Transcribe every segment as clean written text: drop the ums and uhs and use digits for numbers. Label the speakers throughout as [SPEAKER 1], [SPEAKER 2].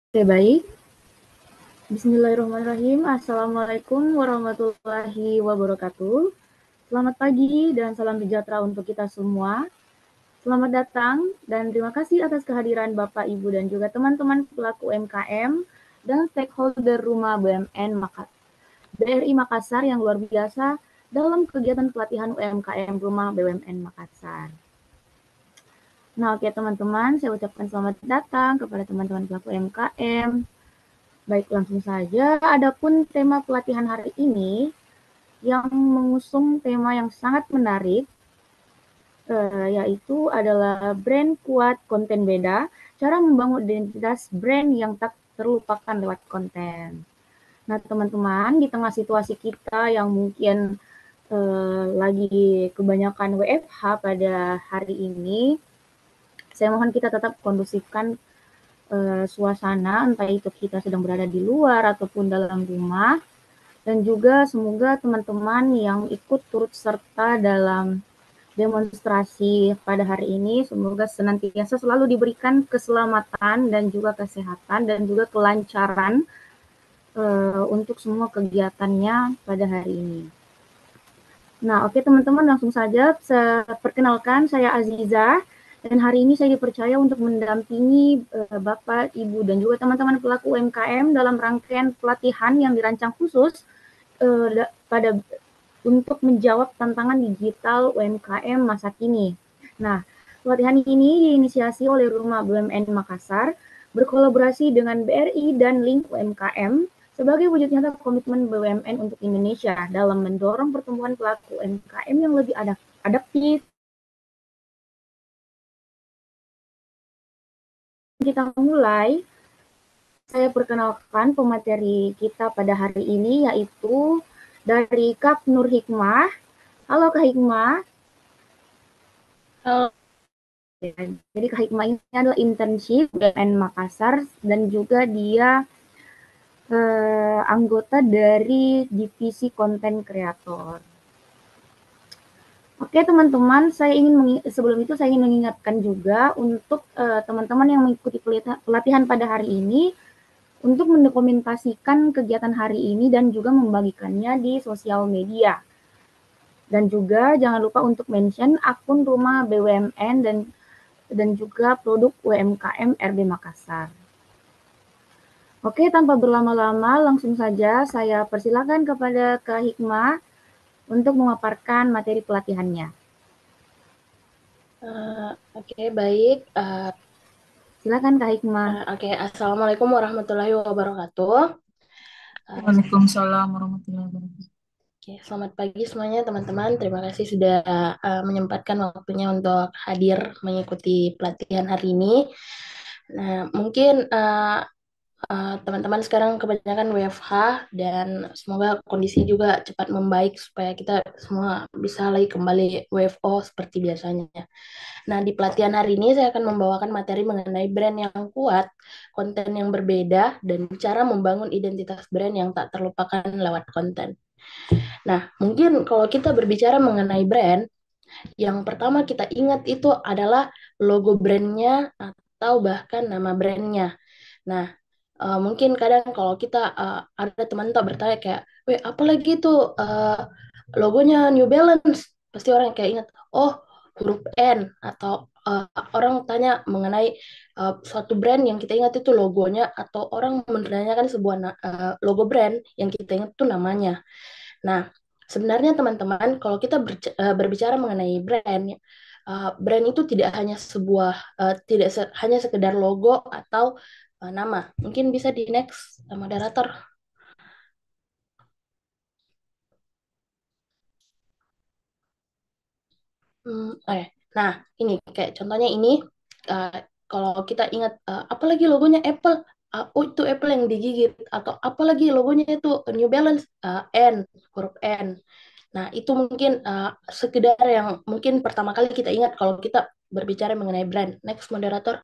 [SPEAKER 1] Oke, baik. Bismillahirrahmanirrahim. Assalamualaikum warahmatullahi wabarakatuh. Selamat pagi dan salam sejahtera untuk kita semua. Selamat datang dan terima kasih atas kehadiran Bapak, Ibu, dan juga teman-teman pelaku UMKM dan stakeholder Rumah BUMN BRI Makassar yang luar biasa dalam kegiatan pelatihan UMKM Rumah BUMN Makassar. Nah, oke teman-teman, saya ucapkan selamat datang kepada teman-teman pelaku UMKM. Baik, langsung saja. Adapun tema pelatihan hari ini yang mengusung tema yang sangat menarik, yaitu adalah brand kuat, konten beda, cara membangun identitas brand yang tak terlupakan lewat konten. Nah, teman-teman, di tengah situasi kita yang mungkin lagi kebanyakan WFH pada hari ini, saya mohon kita tetap kondusifkan suasana, entah itu kita sedang berada di luar ataupun dalam rumah, dan juga semoga teman-teman yang ikut turut serta dalam demonstrasi pada hari ini semoga senantiasa selalu diberikan keselamatan dan juga kesehatan dan juga kelancaran untuk semua kegiatannya pada hari ini. Nah, oke teman-teman, langsung saja saya perkenalkan, saya Aziza dan hari ini saya dipercaya untuk mendampingi Bapak, Ibu dan juga teman-teman pelaku UMKM dalam rangkaian pelatihan yang dirancang khusus pada untuk menjawab tantangan digital UMKM masa kini. Nah, pelatihan ini diinisiasi oleh Rumah BUMN Makassar berkolaborasi dengan BRI dan Link UMKM sebagai wujud nyata komitmen BUMN untuk Indonesia dalam mendorong pertumbuhan pelaku UMKM yang lebih adaptif. Kita mulai, saya perkenalkan pemateri kita pada hari ini yaitu dari Kak Nur Hikmah. Halo Kak Hikmah.
[SPEAKER 2] Halo.
[SPEAKER 1] Jadi Kak Hikmah ini adalah internship BUMN Makassar dan juga dia anggota dari divisi konten kreator. Oke teman-teman, sebelum itu saya ingin mengingatkan juga untuk teman-teman yang mengikuti pelatihan pada hari ini untuk mendokumentasikan kegiatan hari ini dan juga membagikannya di sosial media. Dan juga jangan lupa untuk mention akun rumah BUMN dan juga produk UMKM RB Makassar. Oke, tanpa berlama-lama, langsung saja saya persilakan kepada Kak Hikmah untuk memaparkan materi pelatihannya.
[SPEAKER 2] Oke, baik.
[SPEAKER 1] Silakan Kak Hikmah.
[SPEAKER 2] Oke, Assalamualaikum warahmatullahi wabarakatuh. Uh,
[SPEAKER 3] Waalaikumsalam warahmatullahi wabarakatuh.
[SPEAKER 2] oke, selamat pagi semuanya teman-teman. Terima kasih sudah menyempatkan waktunya untuk hadir mengikuti pelatihan hari ini. Nah, mungkin teman-teman sekarang kebanyakan WFH dan semoga kondisi juga cepat membaik supaya kita semua bisa lagi kembali WFO seperti biasanya. Nah, di pelatihan hari ini saya akan membawakan materi mengenai brand yang kuat, konten yang berbeda, dan cara membangun identitas brand yang tak terlupakan lewat konten. Nah, mungkin kalau kita berbicara mengenai brand, yang pertama kita ingat itu adalah logo brandnya atau bahkan nama brandnya. Nah, mungkin kadang kalau kita ada teman tak bertanya kayak, weh, apalagi itu logonya New Balance? Pasti orang kayak ingat, oh, huruf N. Atau orang tanya mengenai suatu brand yang kita ingat itu logonya, atau orang menanyakan sebuah logo brand yang kita ingat itu namanya. Nah, sebenarnya teman-teman, kalau kita berbicara mengenai brand, brand itu tidak hanya hanya sekedar logo atau nama. Mungkin bisa di next, moderator. Oke. Nah, ini kayak contohnya ini, uh, kalau kita ingat, apalagi logonya Apple, oh itu Apple yang digigit, atau apalagi logonya itu New Balance, N, huruf N. Nah, itu mungkin sekedar yang mungkin pertama kali kita ingat kalau kita berbicara mengenai brand. Next, moderator.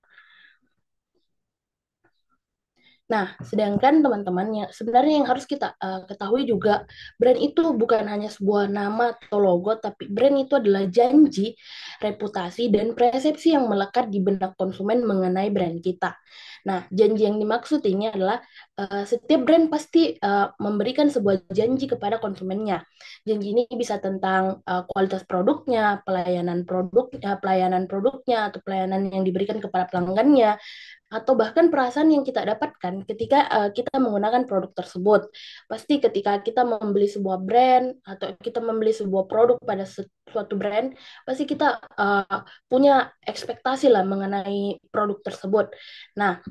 [SPEAKER 2] Nah, sedangkan teman-teman yang sebenarnya yang harus kita ketahui juga, brand itu bukan hanya sebuah nama atau logo, tapi brand itu adalah janji, reputasi dan persepsi yang melekat di benak konsumen mengenai brand kita. Nah, janji yang dimaksud ini adalah setiap brand pasti memberikan sebuah janji kepada konsumennya. Janji ini bisa tentang kualitas produknya, pelayanan produknya, atau pelayanan yang diberikan kepada pelanggannya, atau bahkan perasaan yang kita dapatkan ketika kita menggunakan produk tersebut. Pasti ketika kita membeli sebuah brand atau kita membeli sebuah produk pada suatu brand, pasti kita punya ekspektasi lah mengenai produk tersebut. Nah,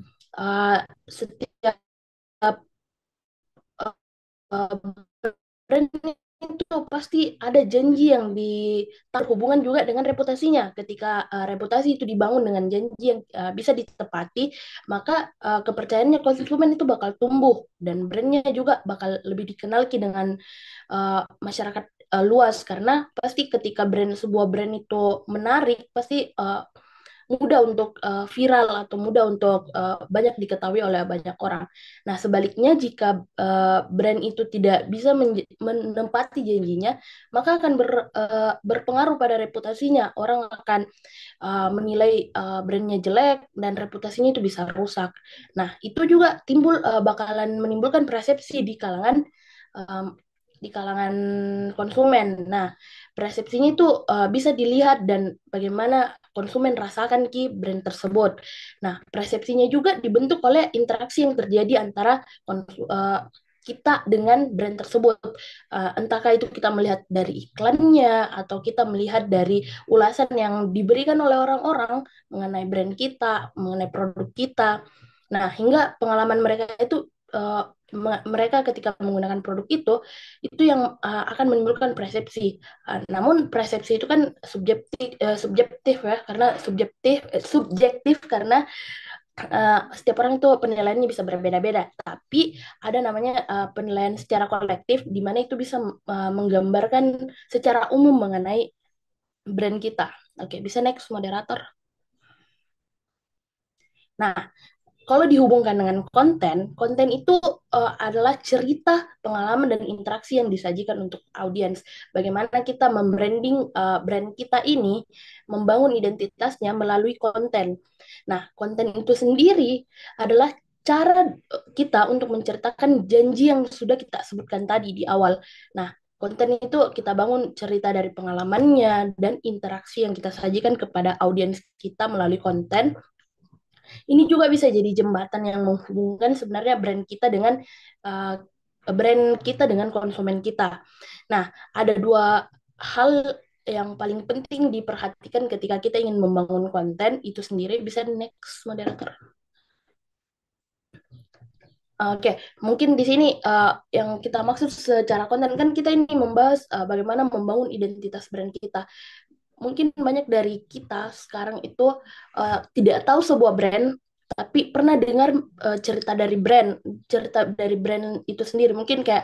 [SPEAKER 2] setiap uh, brand itu pasti ada janji yang ditaruh hubungan juga dengan reputasinya. Ketika reputasi itu dibangun dengan janji yang bisa ditepati, maka kepercayaannya konsumen itu bakal tumbuh dan brandnya juga bakal lebih dikenal dengan masyarakat luas, karena pasti ketika sebuah brand itu menarik, pasti mudah untuk viral atau mudah untuk banyak diketahui oleh banyak orang. Nah, sebaliknya jika brand itu tidak bisa menempati janjinya, maka akan berpengaruh pada reputasinya. Orang akan menilai brandnya jelek dan reputasinya itu bisa rusak. Nah, itu juga bakalan menimbulkan persepsi um, di kalangan konsumen. Nah, persepsinya itu bisa dilihat dan bagaimana konsumen rasakan brand tersebut. Nah, persepsinya juga dibentuk oleh interaksi yang terjadi antara kita dengan brand tersebut. Entahkah itu kita melihat dari iklannya atau kita melihat dari ulasan yang diberikan oleh orang-orang mengenai brand kita, mengenai produk kita. Nah, hingga pengalaman mereka itu mereka ketika menggunakan produk itu yang akan menimbulkan persepsi. Namun persepsi itu kan subjektif ya, karena subjektif karena setiap orang itu penilaiannya bisa berbeda-beda. Tapi ada namanya penilaian secara kolektif, di mana itu bisa menggambarkan secara umum mengenai brand kita. Oke, bisa next moderator. Nah, kalau dihubungkan dengan konten itu adalah cerita, pengalaman, dan interaksi yang disajikan untuk audiens. Bagaimana kita membranding brand kita ini, membangun identitasnya melalui konten. Nah, konten itu sendiri adalah cara kita untuk menceritakan janji yang sudah kita sebutkan tadi di awal. Nah, konten itu kita bangun cerita dari pengalamannya dan interaksi yang kita sajikan kepada audiens kita melalui konten. Ini juga bisa jadi jembatan yang menghubungkan sebenarnya uh, brand kita dengan konsumen kita. Nah, ada dua hal yang paling penting diperhatikan ketika kita ingin membangun konten itu sendiri. Bisa next moderator. Oke, mungkin di sini yang kita maksud secara konten kan kita ini membahas bagaimana membangun identitas brand kita. Mungkin banyak dari kita sekarang itu tidak tahu sebuah brand, tapi pernah dengar cerita dari brand itu sendiri. Mungkin kayak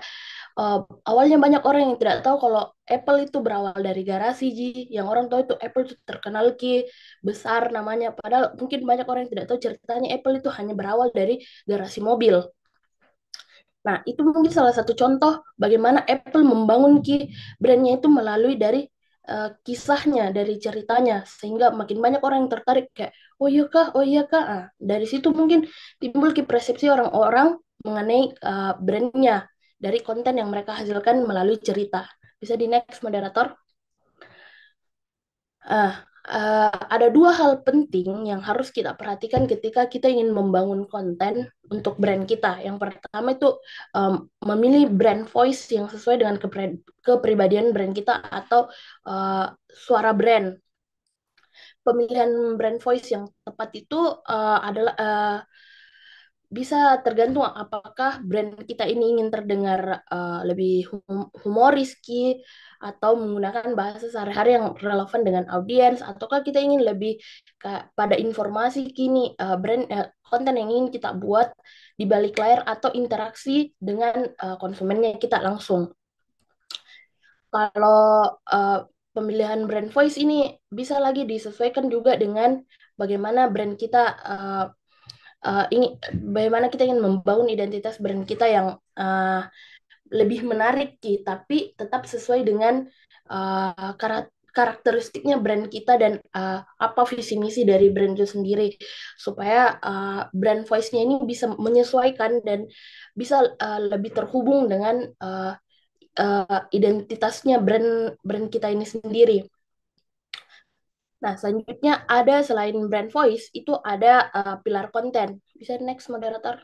[SPEAKER 2] awalnya banyak orang yang tidak tahu kalau Apple itu berawal dari garasi, yang orang tahu itu Apple itu terkenal besar namanya. Padahal mungkin banyak orang yang tidak tahu ceritanya Apple itu hanya berawal dari garasi mobil. Nah, itu mungkin salah satu contoh bagaimana Apple membangun brandnya itu melalui dari kisahnya, dari ceritanya, sehingga makin banyak orang yang tertarik kayak, oh iya kah. Nah, dari situ mungkin timbul persepsi orang-orang mengenai brandnya dari konten yang mereka hasilkan melalui cerita. Bisa di next moderator. Ada dua hal penting yang harus kita perhatikan ketika kita ingin membangun konten untuk brand kita. Yang pertama itu memilih brand voice yang sesuai dengan kepribadian brand kita atau suara brand. Pemilihan brand voice yang tepat itu adalah bisa tergantung apakah brand kita ini ingin terdengar lebih humoris atau menggunakan bahasa sehari-hari yang relevan dengan audiens, ataukah kita ingin lebih pada informasi konten yang ingin kita buat di balik layar atau interaksi dengan konsumennya kita langsung. Kalau pemilihan brand voice ini bisa lagi disesuaikan juga dengan bagaimana bagaimana kita ingin membangun identitas brand kita yang lebih menarik tapi tetap sesuai dengan karakteristiknya brand kita dan apa visi misi dari brand itu sendiri supaya brand voice-nya ini bisa menyesuaikan dan bisa lebih terhubung dengan identitasnya brand brand kita ini sendiri. Nah, selanjutnya ada selain brand voice itu ada pilar konten. Bisa next moderator.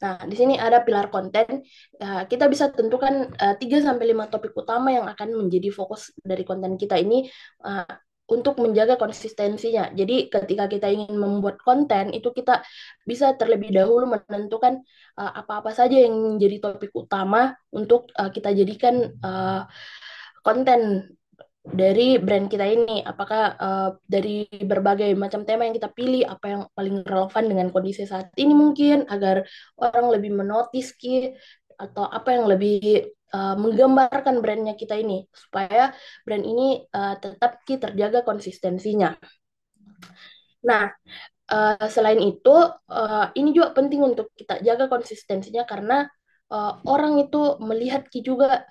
[SPEAKER 2] Nah, di sini ada pilar konten. Kita bisa tentukan 3 sampai 5 topik utama yang akan menjadi fokus dari konten kita ini uh, untuk menjaga konsistensinya. Jadi, ketika kita ingin membuat konten, itu kita bisa terlebih dahulu menentukan apa-apa saja yang menjadi topik utama untuk kita jadikan konten dari brand kita ini. Apakah dari berbagai macam tema yang kita pilih, apa yang paling relevan dengan kondisi saat ini mungkin, agar orang lebih menotis Ki, atau apa yang lebih menggambarkan brandnya kita ini, supaya brand ini tetap Ki terjaga konsistensinya. Nah, selain itu, ini juga penting untuk kita jaga konsistensinya karena orang itu melihat juga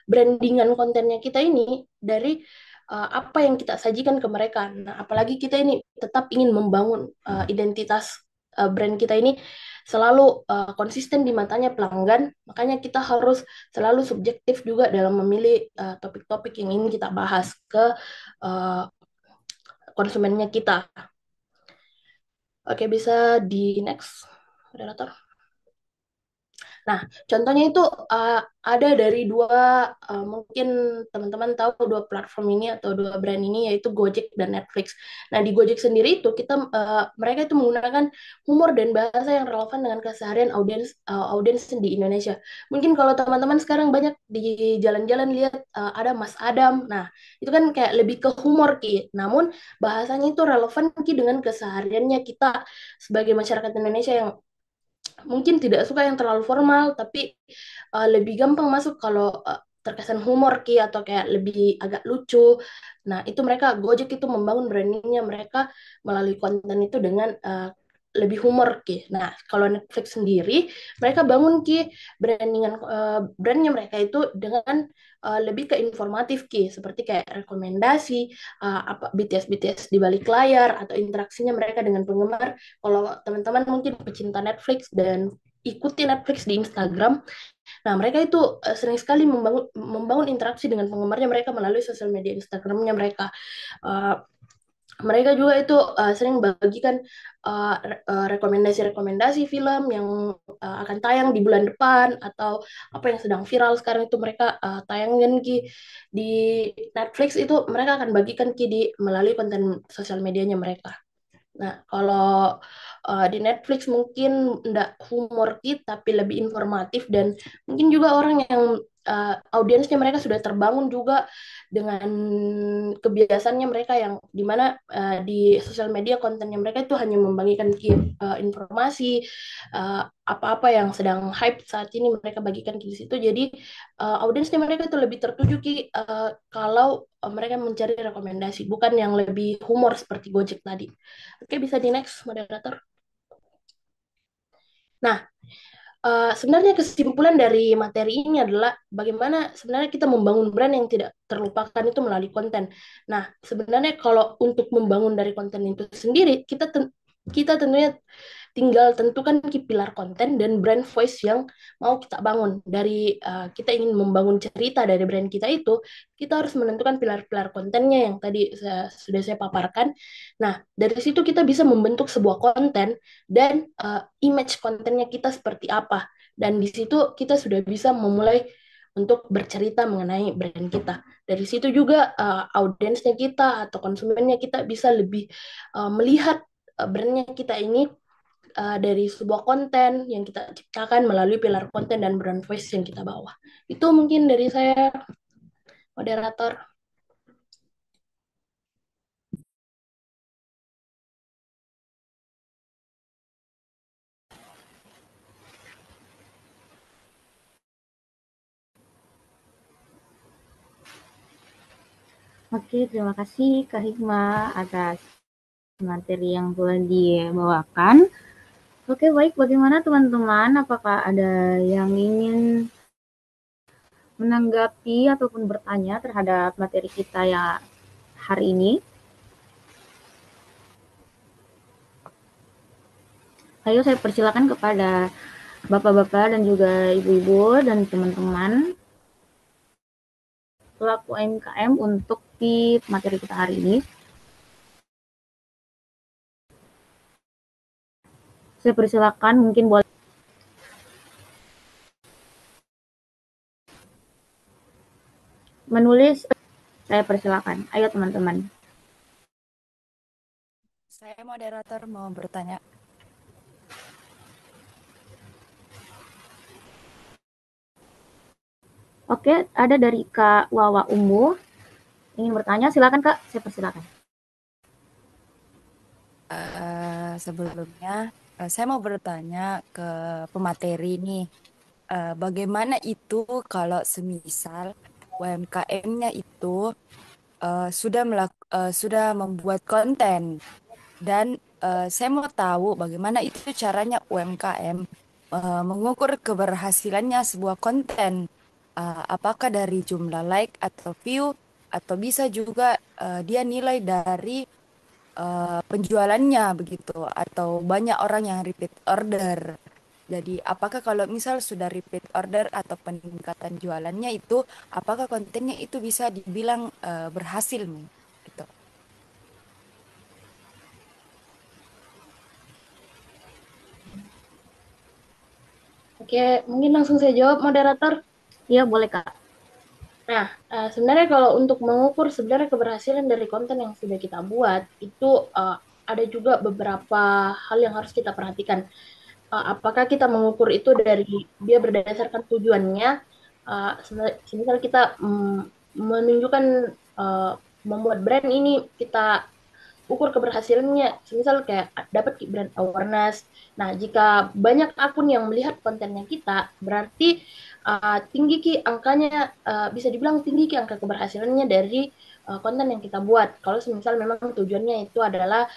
[SPEAKER 2] brandingan kontennya kita ini dari apa yang kita sajikan ke mereka. Nah, apalagi kita ini tetap ingin membangun identitas brand kita ini selalu konsisten di matanya pelanggan, makanya kita harus selalu subjektif juga dalam memilih topik-topik yang ingin kita bahas ke uh, konsumennya kita. Oke, bisa di next, moderator. Nah, contohnya itu ada dari mungkin teman-teman tahu dua platform ini atau dua brand ini, yaitu Gojek dan Netflix. Nah, di Gojek sendiri itu mereka itu menggunakan humor dan bahasa yang relevan dengan keseharian audiens di Indonesia. Mungkin kalau teman-teman sekarang banyak di jalan-jalan lihat ada Mas Adam. Nah, itu kan kayak lebih ke humor Ki. Namun bahasanya itu relevan Ki dengan kesehariannya kita sebagai masyarakat Indonesia yang mungkin tidak suka yang terlalu formal, tapi lebih gampang masuk kalau terkesan humor Ki, atau kayak lebih agak lucu. Nah, itu mereka Gojek itu membangun brandingnya mereka melalui konten itu dengan lebih humor Ki. Nah, kalau Netflix sendiri mereka bangun Ki brandnya mereka itu dengan lebih ke informatif Ki, seperti kayak rekomendasi apa BTS BTS di balik layar atau interaksinya mereka dengan penggemar. Kalau teman-teman mungkin pecinta Netflix dan ikuti Netflix di Instagram, nah mereka itu sering sekali membangun interaksi dengan penggemarnya mereka melalui sosial media Instagramnya mereka. Uh, Mereka juga itu sering bagikan rekomendasi-rekomendasi film yang akan tayang di bulan depan, atau apa yang sedang viral sekarang itu mereka tayangkan Ki di Netflix, itu mereka akan bagikan Ki melalui konten sosial medianya mereka. Nah, kalau di Netflix mungkin enggak humor kita, tapi lebih informatif, dan mungkin juga orang yang audiensnya mereka sudah terbangun juga dengan kebiasaannya mereka yang dimana di sosial media kontennya mereka itu hanya membagikan informasi apa-apa yang sedang hype saat ini mereka bagikan di situ. Jadi audiensnya mereka itu lebih tertuju kalau mereka mencari rekomendasi, bukan yang lebih humor seperti Gojek tadi. Oke, bisa di next, moderator. Nah, sebenarnya kesimpulan dari materi ini adalah bagaimana sebenarnya kita membangun brand yang tidak terlupakan itu melalui konten. Nah, sebenarnya kalau untuk membangun dari konten itu sendiri, kita tentunya tinggal tentukan pilar konten dan brand voice yang mau kita bangun. Dari kita ingin membangun cerita dari brand kita itu, kita harus menentukan pilar-pilar kontennya yang tadi sudah saya paparkan. Nah, dari situ kita bisa membentuk sebuah konten dan image kontennya kita seperti apa. Dan di situ kita sudah bisa memulai untuk bercerita mengenai brand kita. Dari situ juga audiensnya kita atau konsumennya kita bisa lebih melihat brandnya kita ini dari sebuah konten yang kita ciptakan melalui pilar konten dan brand voice yang kita bawa. Itu mungkin dari saya, moderator.
[SPEAKER 1] Oke, terima kasih Kak Hikmah atas materi yang telah dibawakan. Oke, baik. Bagaimana teman-teman? Apakah ada yang ingin menanggapi ataupun bertanya terhadap materi kita ya hari ini? Ayo saya persilakan kepada bapak-bapak dan juga ibu-ibu dan teman-teman pelaku UMKM untuk di materi kita hari ini. Saya persilakan, mungkin boleh menulis. Saya persilakan. Ayo teman-teman.
[SPEAKER 3] Saya moderator mau bertanya.
[SPEAKER 1] Oke, ada dari Kak Wawa Umbu ingin bertanya. Silakan Kak, saya persilakan.
[SPEAKER 3] Sebelumnya, saya mau bertanya ke pemateri nih. Bagaimana itu kalau semisal UMKM-nya itu sudah membuat konten dan saya mau tahu bagaimana itu caranya UMKM mengukur keberhasilannya sebuah konten. Apakah dari jumlah like atau view atau bisa juga dia nilai dari penjualannya begitu atau banyak orang yang repeat order. Jadi apakah kalau misal sudah repeat order atau peningkatan jualannya itu apakah kontennya itu bisa dibilang berhasil nih gitu.
[SPEAKER 2] Oke, mungkin langsung saya jawab, moderator.
[SPEAKER 1] Iya, boleh Kak.
[SPEAKER 2] Nah, sebenarnya kalau untuk mengukur sebenarnya keberhasilan dari konten yang sudah kita buat, itu ada juga beberapa hal yang harus kita perhatikan. Apakah kita mengukur itu dari dia berdasarkan tujuannya, semisal kita menunjukkan uh, membuat brand ini kita ukur keberhasilannya, semisal kayak dapat brand awareness. Nah, jika banyak akun yang melihat kontennya kita, berarti tinggi ki angkanya, bisa dibilang tinggi ki angka keberhasilannya dari konten yang kita buat. Kalau semisal memang tujuannya itu adalah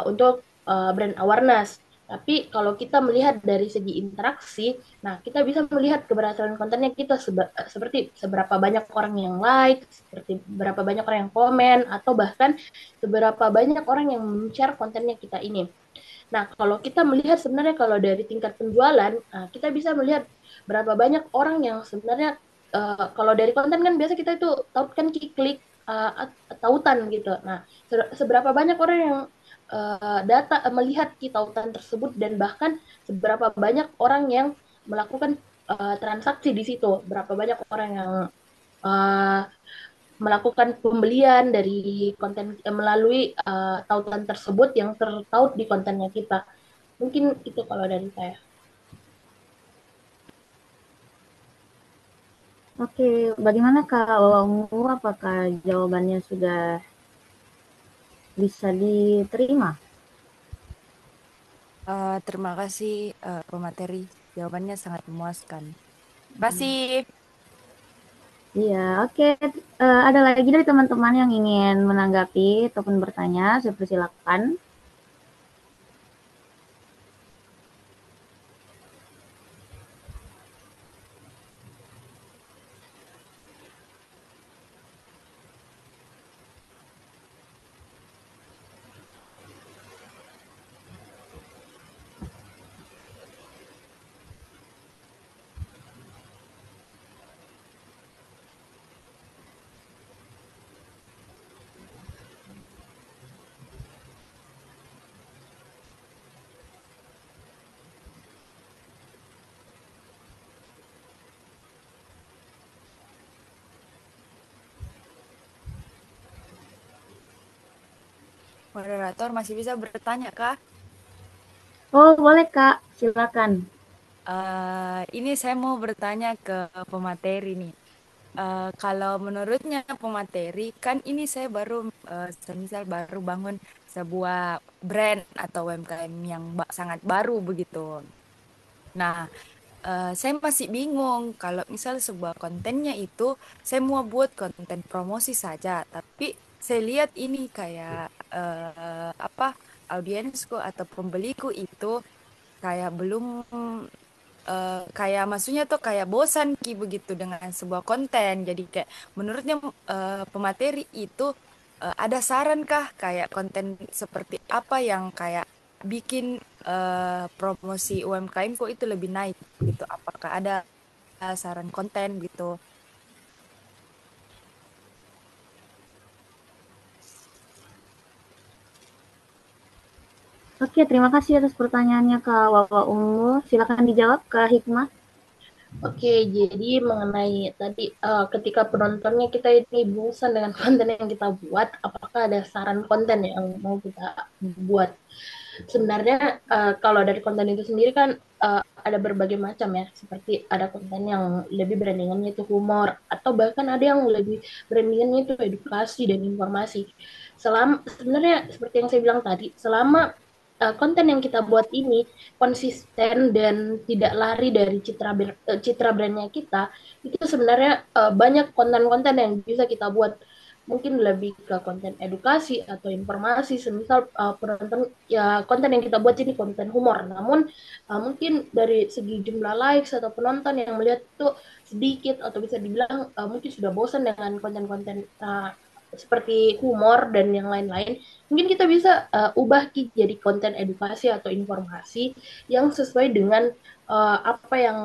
[SPEAKER 2] untuk brand awareness. Tapi kalau kita melihat dari segi interaksi, nah kita bisa melihat keberhasilan kontennya kita seperti seberapa banyak orang yang like, seperti berapa banyak orang yang komen, atau bahkan seberapa banyak orang yang share kontennya kita ini. Nah, kalau kita melihat sebenarnya kalau dari tingkat penjualan, kita bisa melihat berapa banyak orang yang sebenarnya kalau dari konten kan biasa kita itu tautkan klik tautan gitu. Nah, seberapa banyak orang yang data melihat tautan tersebut dan bahkan seberapa banyak orang yang melakukan transaksi di situ, berapa banyak orang yang uh, melakukan pembelian dari konten melalui tautan tersebut yang tertaut di kontennya kita. Mungkin itu kalau dari saya.
[SPEAKER 1] Oke, bagaimana Kak Wawamu? Apakah jawabannya sudah bisa diterima?
[SPEAKER 3] Terima kasih pemateri, jawabannya sangat memuaskan. Terima kasih.
[SPEAKER 1] Iya, oke. Ada lagi dari teman-teman yang ingin menanggapi ataupun bertanya, saya persilakan.
[SPEAKER 3] Moderator masih bisa bertanya kah?
[SPEAKER 1] Oh, boleh Kak, silakan.
[SPEAKER 3] Ini saya mau bertanya ke pemateri nih. Kalau menurutnya pemateri, kan ini saya baru, semisal baru bangun sebuah brand atau UMKM yang sangat baru begitu. Nah, saya masih bingung kalau misal sebuah kontennya itu saya mau buat konten promosi saja, tapi saya lihat ini kayak apa audiensku atau pembeliku itu kayak belum kayak maksudnya tuh kayak bosan ki begitu dengan sebuah konten. Jadi kayak menurutnya pemateri itu ada saran kah kayak konten seperti apa yang kayak bikin promosi UMKM kok itu lebih naik gitu. Apakah ada saran konten gitu?
[SPEAKER 1] Oke, terima kasih atas pertanyaannya Kak Wawa Ungu. Silakan dijawab Kak Hikmah.
[SPEAKER 2] Oke, jadi mengenai tadi ketika penontonnya kita ini bosan dengan konten yang kita buat, apakah ada saran konten yang mau kita buat? Sebenarnya kalau dari konten itu sendiri kan ada berbagai macam ya, seperti ada konten yang lebih brandingannya itu humor, atau bahkan ada yang lebih brandingannya itu edukasi dan informasi. Sebenarnya seperti yang saya bilang tadi, selama konten yang kita buat ini konsisten dan tidak lari dari citra brandnya kita, itu sebenarnya banyak konten-konten yang bisa kita buat, mungkin lebih ke konten edukasi atau informasi. Semisal penonton ya, konten yang kita buat ini konten humor, namun mungkin dari segi jumlah likes atau penonton yang melihat itu sedikit, atau bisa dibilang mungkin sudah bosan dengan konten-konten seperti humor dan yang lain-lain, mungkin kita bisa ubah jadi konten edukasi atau informasi yang sesuai dengan apa yang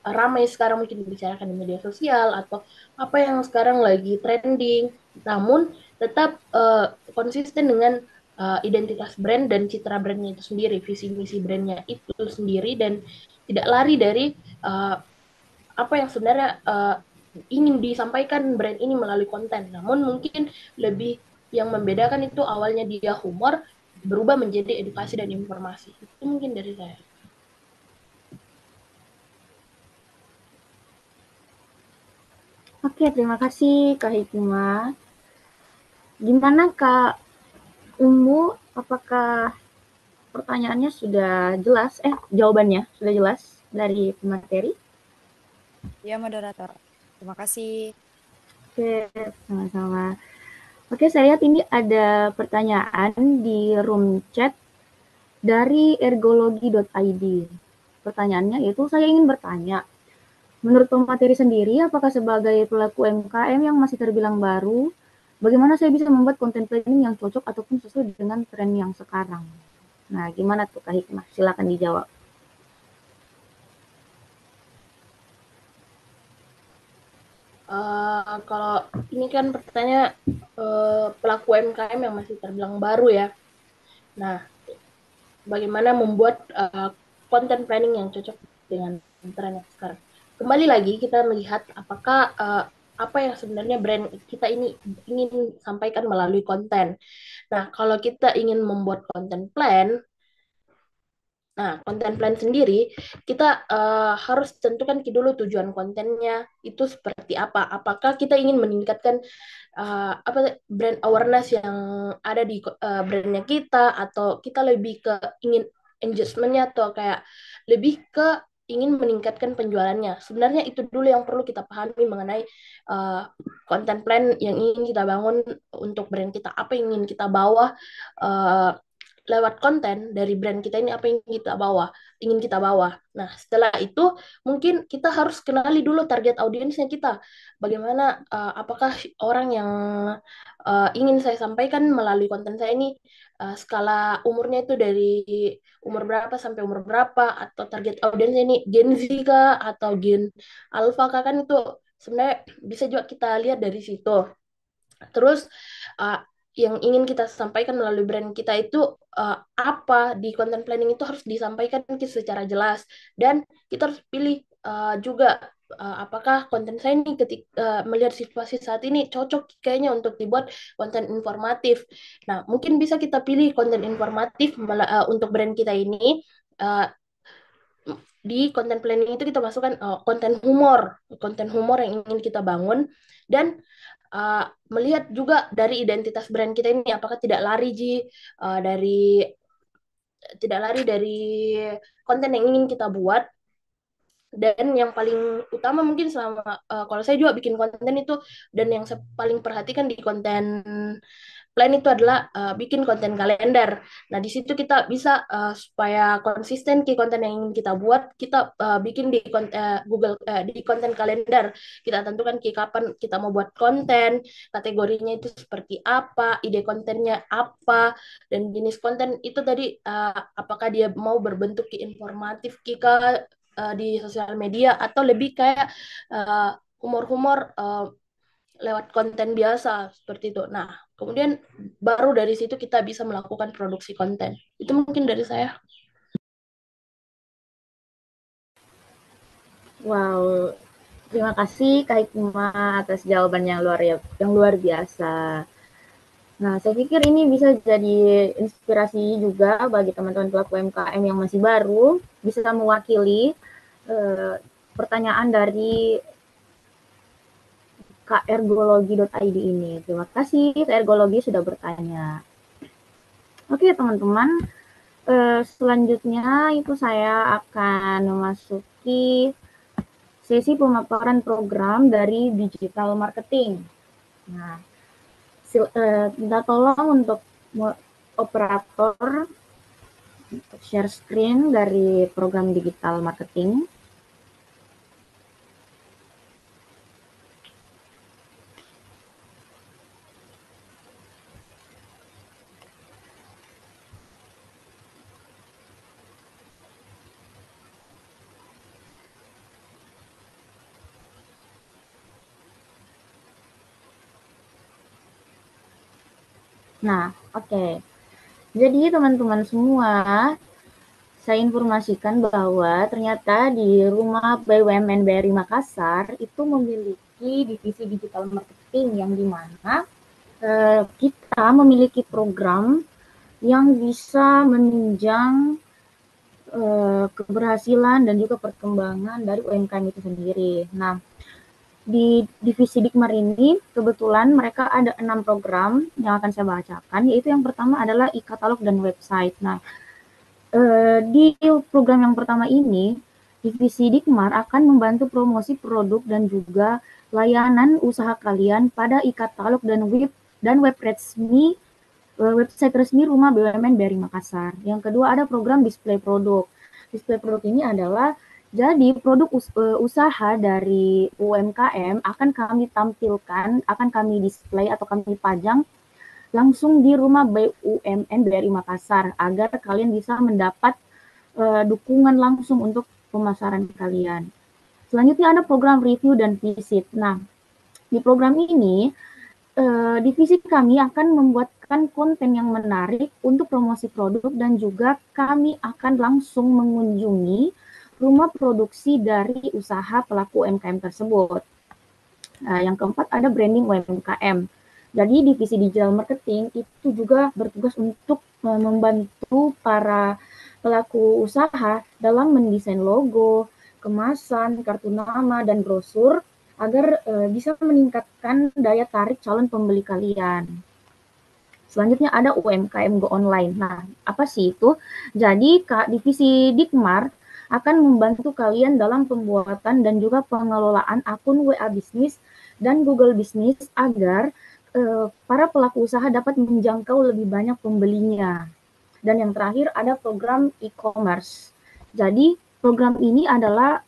[SPEAKER 2] ramai sekarang mungkin dibicarakan di media sosial, atau apa yang sekarang lagi trending, namun tetap konsisten dengan identitas brand dan citra brandnya itu sendiri, visi misi brandnya itu sendiri, dan tidak lari dari uh, apa yang sebenarnya ingin disampaikan brand ini melalui konten. Namun mungkin lebih yang membedakan itu awalnya dia humor, berubah menjadi edukasi dan informasi. Itu mungkin dari saya.
[SPEAKER 1] Oke, terima kasih Kak Hikmah. Gimana Kak Ungu, apakah pertanyaannya sudah jelas? Jawabannya sudah jelas dari pemateri?
[SPEAKER 3] Ya, moderator. Terima kasih.
[SPEAKER 1] Oke, sama-sama. Oke, saya lihat ini ada pertanyaan di room chat dari ergologi.id. Pertanyaannya itu, saya ingin bertanya, menurut pemateri sendiri, apakah sebagai pelaku UMKM yang masih terbilang baru, bagaimana saya bisa membuat konten planning yang cocok ataupun sesuai dengan tren yang sekarang? Nah, gimana tuh Kak Hikmah? Silakan dijawab.
[SPEAKER 2] Kalau ini kan pertanyaan pelaku UMKM yang masih terbilang baru ya. Nah, bagaimana membuat konten planning yang cocok dengan tren yang sekarang. Kembali lagi kita melihat apakah apa yang sebenarnya brand kita ini ingin sampaikan melalui konten. Nah, kalau kita ingin membuat konten plan, konten plan sendiri, kita harus tentukan dulu tujuan kontennya itu seperti apa. Apakah kita ingin meningkatkan apa brand awareness yang ada di brandnya kita, atau kita lebih ke ingin engagementnya, atau kayak lebih ke ingin meningkatkan penjualannya. Sebenarnya itu dulu yang perlu kita pahami mengenai konten plan yang ingin kita bangun untuk brand kita. Apa yang ingin kita bawa uh, lewat konten dari brand kita ini, apa yang ingin kita bawa. Nah, setelah itu mungkin kita harus kenali dulu target audiensnya kita. Bagaimana, apakah orang yang ingin saya sampaikan melalui konten saya ini skala umurnya itu dari umur berapa sampai umur berapa, atau target audiensnya ini Gen Z kah atau Gen Alpha kah, kan itu sebenarnya bisa juga kita lihat dari situ. Terus uh, yang ingin kita sampaikan melalui brand kita itu apa di content planning itu harus disampaikan secara jelas, dan kita harus pilih juga apakah konten saya ini ketika melihat situasi saat ini cocok kayaknya untuk dibuat konten informatif. Nah, mungkin bisa kita pilih konten informatif untuk brand kita ini. uh, di konten planning itu kita masukkan konten humor yang ingin kita bangun, dan melihat juga dari identitas brand kita ini apakah dari tidak lari dari konten yang ingin kita buat. Dan yang paling utama mungkin selama kalau saya juga bikin konten itu, dan yang saya paling perhatikan di konten Plan itu adalah bikin konten kalender. Nah, di situ kita bisa supaya konsisten ke konten yang ingin kita buat, kita bikin di Google di konten kalender. Kita tentukan ke kapan kita mau buat konten, kategorinya itu seperti apa, ide kontennya apa, dan jenis konten itu tadi apakah dia mau berbentuk ke informatif kita di sosial media atau lebih kayak humor-humor lewat konten biasa seperti itu. Nah, kemudian baru dari situ kita bisa melakukan produksi konten. Itu mungkin dari saya.
[SPEAKER 1] Wow, terima kasih Kak Hikmah atas jawaban yang luar biasa. Nah, saya pikir ini bisa jadi inspirasi juga bagi teman-teman pelaku UMKM yang masih baru, bisa mewakili pertanyaan dari kergologi.id ini. Terima kasih Kergologi sudah bertanya. Oke teman-teman, selanjutnya itu saya akan memasuki sesi pemaparan program dari digital marketing. Nah, minta tolong untuk operator untuk share screen dari program digital marketing. Nah, oke. Jadi teman-teman semua, saya informasikan bahwa ternyata di Rumah BUMN BRI Makassar itu memiliki divisi digital marketing yang dimana kita memiliki program yang bisa menunjang keberhasilan dan juga perkembangan dari UMKM itu sendiri. Nah, di divisi Dikmar ini kebetulan mereka ada 6 program yang akan saya bacakan, yaitu yang pertama adalah e-katalog dan website. Nah, di program yang pertama ini, divisi Dikmar akan membantu promosi produk dan juga layanan usaha kalian pada e-katalog dan web resmi website resmi Rumah BUMN BRI Makassar. Yang kedua ada program display produk. Display produk ini adalah jadi produk usaha dari UMKM akan kami tampilkan, akan kami display atau kami pajang langsung di Rumah BUMN BRI Makassar agar kalian bisa mendapat dukungan langsung untuk pemasaran kalian. Selanjutnya ada program review dan visit. Nah, di program ini divisi kami akan membuatkan konten yang menarik untuk promosi produk dan juga kami akan langsung mengunjungi rumah produksi dari usaha pelaku UMKM tersebut. Nah, yang keempat ada branding UMKM. Jadi divisi digital marketing itu juga bertugas untuk membantu para pelaku usaha dalam mendesain logo, kemasan, kartu nama, dan brosur agar bisa meningkatkan daya tarik calon pembeli kalian. Selanjutnya ada UMKM Go Online. Nah, apa sih itu? Jadi divisi Dikmar akan membantu kalian dalam pembuatan dan juga pengelolaan akun WA Bisnis dan Google Bisnis agar para pelaku usaha dapat menjangkau lebih banyak pembelinya. Dan yang terakhir ada program e-commerce. Jadi program ini adalah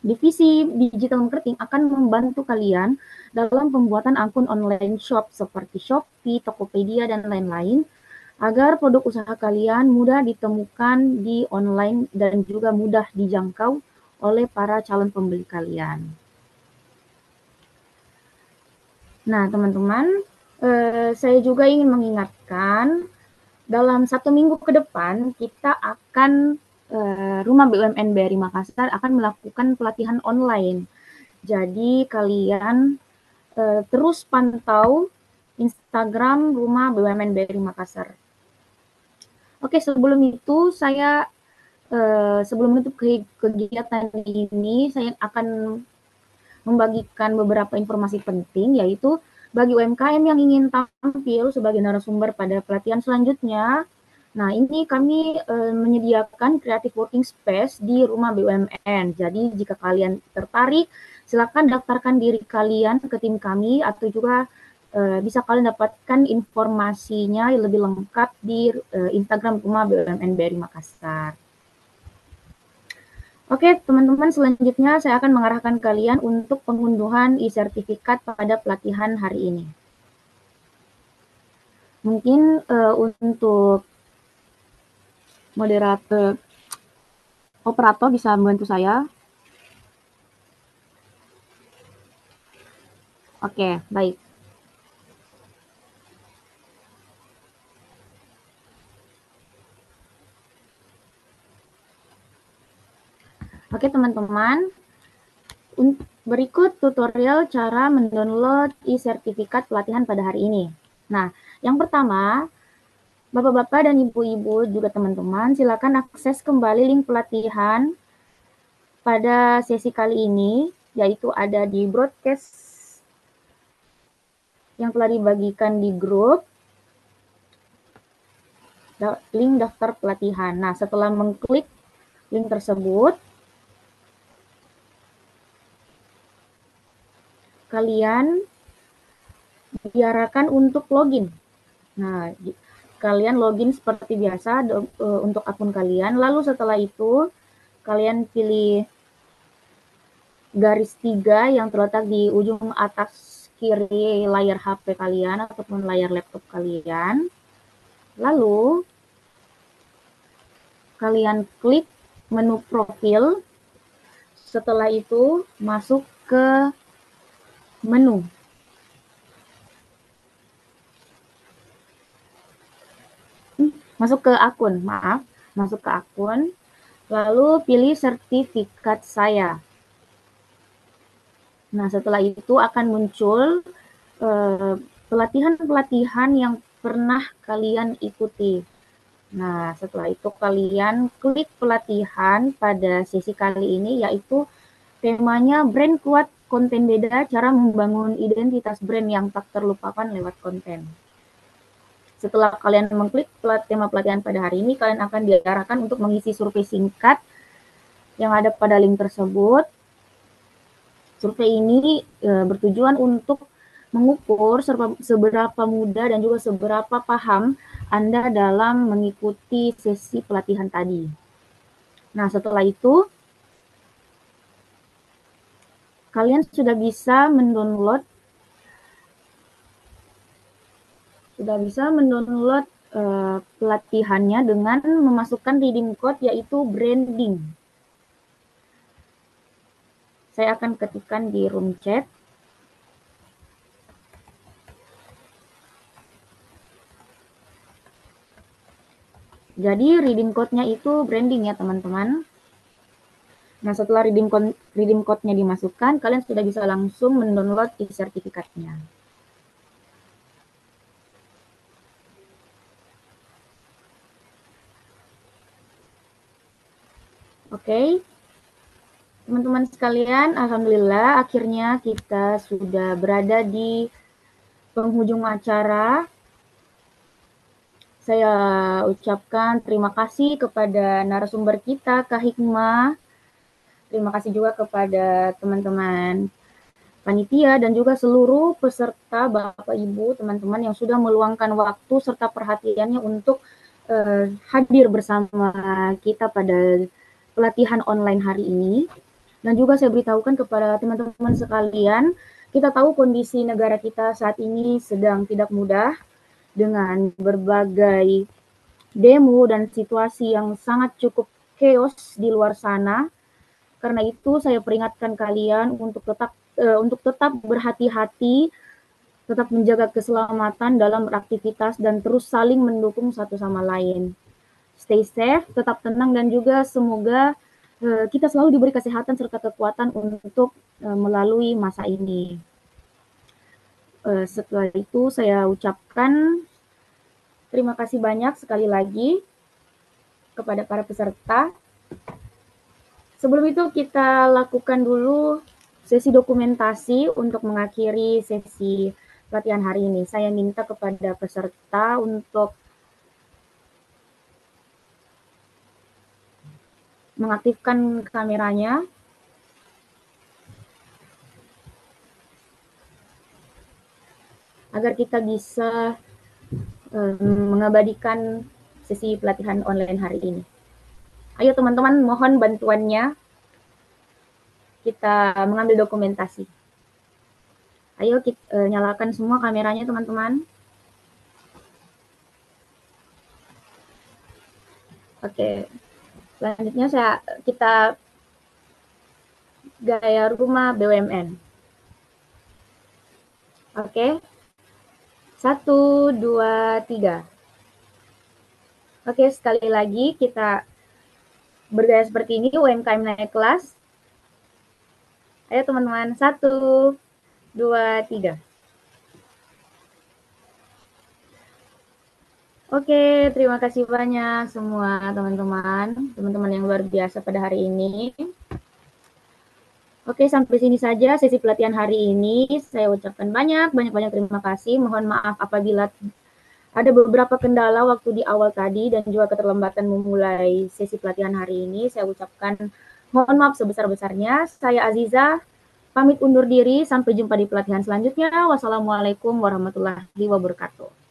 [SPEAKER 1] divisi digital marketing akan membantu kalian dalam pembuatan akun online shop seperti Shopee, Tokopedia, dan lain-lain agar produk usaha kalian mudah ditemukan di online dan juga mudah dijangkau oleh para calon pembeli kalian. Nah, teman-teman, saya juga ingin mengingatkan dalam 1 minggu ke depan kita akan Rumah BUMN BRI Makassar akan melakukan pelatihan online. Jadi kalian terus pantau Instagram Rumah BUMN BRI Makassar. Oke, sebelum itu saya sebelum menutup kegiatan ini, saya akan membagikan beberapa informasi penting, yaitu bagi UMKM yang ingin tampil sebagai narasumber pada pelatihan selanjutnya. Nah, ini kami menyediakan creative working space di Rumah BUMN. Jadi, jika kalian tertarik, silakan daftarkan diri kalian ke tim kami atau juga bisa kalian dapatkan informasinya lebih lengkap di Instagram Rumah BUMN BRI Makassar. Oke, teman-teman, selanjutnya saya akan mengarahkan kalian untuk pengunduhan e-sertifikat pada pelatihan hari ini. Mungkin untuk moderator, operator bisa membantu saya. Oke, baik. Oke, teman-teman. Berikut tutorial cara mendownload e-sertifikat pelatihan pada hari ini. Nah, yang pertama, Bapak-bapak dan Ibu-ibu juga teman-teman, silakan akses kembali link pelatihan pada sesi kali ini, yaitu ada di broadcast yang telah dibagikan di grup, link daftar pelatihan. Nah, setelah mengklik link tersebut, kalian diarahkan untuk login. Nah, kalian login seperti biasa untuk akun kalian. Lalu setelah itu, kalian pilih garis 3 yang terletak di ujung atas kiri layar HP kalian ataupun layar laptop kalian. Lalu, kalian klik menu profil. Setelah itu, masuk ke menu. Masuk ke akun, maaf. Masuk ke akun. Lalu pilih sertifikat saya. Nah, setelah itu akan muncul pelatihan-pelatihan yang pernah kalian ikuti. Nah, setelah itu kalian klik pelatihan pada sesi kali ini, yaitu temanya brand kuat, konten beda, cara membangun identitas brand yang tak terlupakan lewat konten. Setelah kalian mengklik tema pelatihan pada hari ini, kalian akan diarahkan untuk mengisi survei singkat yang ada pada link tersebut. Survei ini bertujuan untuk mengukur seberapa mudah dan juga seberapa paham Anda dalam mengikuti sesi pelatihan tadi. Nah, setelah itu, kalian sudah bisa mendownload pelatihannya dengan memasukkan redeem code, yaitu branding. Saya akan ketikkan di room chat. Jadi redeem code-nya itu branding ya teman-teman. Nah, setelah redeem code-nya dimasukkan, kalian sudah bisa langsung mendownload e-sertifikatnya. Oke, teman-teman sekalian, alhamdulillah akhirnya kita sudah berada di penghujung acara. Saya ucapkan terima kasih kepada narasumber kita, Kak Hikmah. Terima kasih juga kepada teman-teman panitia dan juga seluruh peserta, Bapak Ibu, teman-teman yang sudah meluangkan waktu serta perhatiannya untuk hadir bersama kita pada pelatihan online hari ini. Dan juga saya beritahukan kepada teman-teman sekalian, kita tahu kondisi negara kita saat ini sedang tidak mudah dengan berbagai demo dan situasi yang sangat cukup chaos di luar sana. Karena itu saya peringatkan kalian untuk tetap berhati-hati, tetap menjaga keselamatan dalam beraktivitas dan terus saling mendukung satu sama lain. Stay safe, tetap tenang dan juga semoga kita selalu diberi kesehatan serta kekuatan untuk melalui masa ini. Setelah itu saya ucapkan terima kasih banyak sekali lagi kepada para peserta. Sebelum itu kita lakukan dulu sesi dokumentasi untuk mengakhiri sesi pelatihan hari ini. Saya minta kepada peserta untuk mengaktifkan kameranya. agar kita bisa mengabadikan sesi pelatihan online hari ini. Ayo teman-teman, mohon bantuannya. Kita mengambil dokumentasi. Ayo kita nyalakan semua kameranya teman-teman. Oke, selanjutnya kita gaya rumah BUMN. Oke, 1, 2, 3. Oke, sekali lagi kita bergaya seperti ini, UMKM naik kelas. Ayo teman-teman, 1, 2, 3. Oke, terima kasih banyak semua teman-teman yang luar biasa pada hari ini. Oke, sampai sini saja sesi pelatihan hari ini. Saya ucapkan banyak terima kasih. Mohon maaf apabila ada beberapa kendala waktu di awal tadi dan juga keterlambatan memulai sesi pelatihan hari ini. Saya ucapkan mohon maaf sebesar-besarnya. Saya Aziza, pamit undur diri. Sampai jumpa di pelatihan selanjutnya. Wassalamualaikum warahmatullahi wabarakatuh.